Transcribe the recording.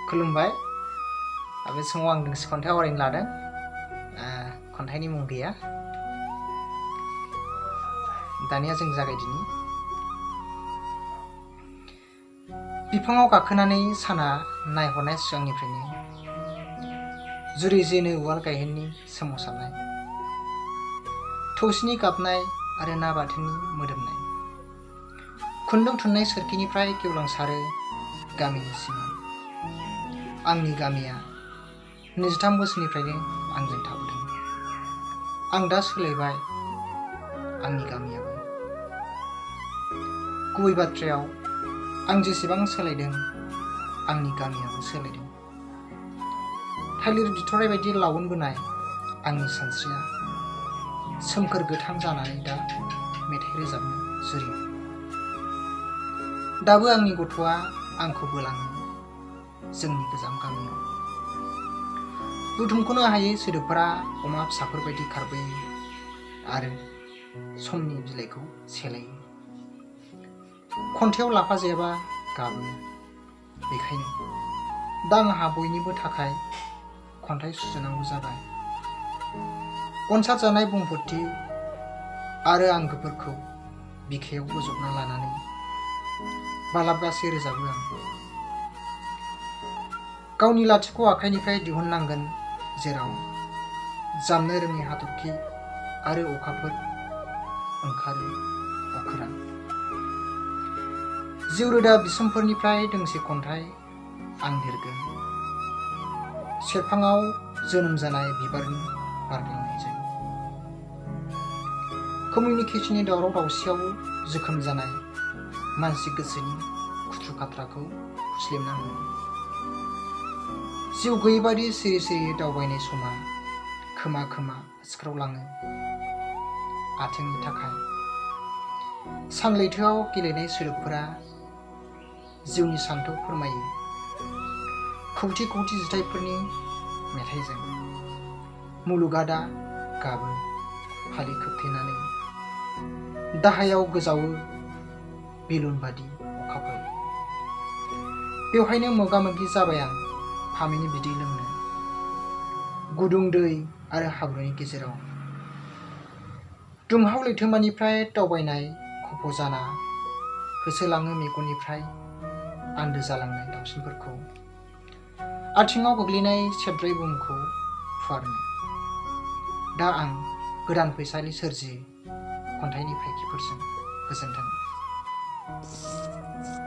खुलुमबाय। बे समाव आं दोंसे खन्थाइ आवरायनो लादों। खन्थाइनि मुं गैया। दानिया जों जागायदिनि। बिफाङाव गाखोनानै साना नायहरनाय सिगांनिफ्रायनो जुरिजेनो उवाल गायहेननि सोमावसारनाय, थौसिनि गाबनाय आरो ना बाथोननि मोदोमनाय, खुन्दुं थुननाय सोरखिनिफ्राय गेवलांसारो गामिनि सिमां। आंनि गामिया 23 बोसोरनिफ्रायनो आंजों थाबोदों। आं दा सोलायबाय, आंनि गामियाबो। गुबै बाथ्रायाव आं जेसेबां सोलायदों, आंनि गामियाबो सोलायदों। थालिर बिथराइ बायदि लावनबोनाय आंनि सानस्रिया सोमखोर गोथां जानानै दा मेथाइ रोजाबनो जुरियो। दाबो आंनि गथ'आ आंखौ बोलाङो जोंनि गोजाम गामियाव। बुथुमख'नो हायै सोदोबफोरा अमा फिसाफोर बायदि खारबोयो आरो समनि बिलाइखौ सेलायो। खन्थायाव लाफाजायाबा गाबो। बेखायनो दा आंहा बयनिबो थाखाय खन्थाइ सुजुनांगौ जाबाय। अनसारजानाय बुंफोरथि आरो आंगोफोरखौ बिखायाव बोजबना लानानै बालाबगासे रोजाबो आं। गावनि लाथिख' आखाइनिफ्राय दिहुननांगोन जेराव जामनो रोङै हाथरखि आरो अखाफोर ओंखारो अखोरां। जिउ रोदा बिसुंफोरनिफ्राय दोंसे खन्थाइ आं लिरगोन, सेरफाङाव जोनोम जानाय बिबारनि बारग्लांनायजों। कमिउनिकेशननि दावराव दावसियाव जोखोम जानाय मानसि गोसोनि खुथ्रु खाथ्राखौ फुस्लिमनांगोन। जिउ गैयै बादि सिरि सिरि दावबायनाय समा खोमा खोमा सिख्रावलाङो आथोननि थाखाय। सानलैथोआव गेलेनाय सोदोबफोरा जिउनि सानथौ फोरमायो खौथि खौथि जिथाइफोरनि मेथाइजों। मुलुगा दा गाबो फालि खोबथेनानै, दाहायाव गोजावो बेलुन बादि अखाफोर। बेवहायनो मोगा मोगि जाबाय आं फामिनि बिदै लोंनो, गुदुं दै आरो हाब्रुनि गेजेराव। दुंहाव लैथोमानिफ्राय दावबायनाय खफ' जाना होसोलाङो मेगननिफ्राय आन्दो जालांनाय दावसिनफोरखौ, आथिङाव गोग्लैनाय सेबद्राय बुहुमखौ फुवारनो। दा आं गोदान फैसालि सोरजियो खन्थाइनि फाइखिफोरजों। गोजोन्थों।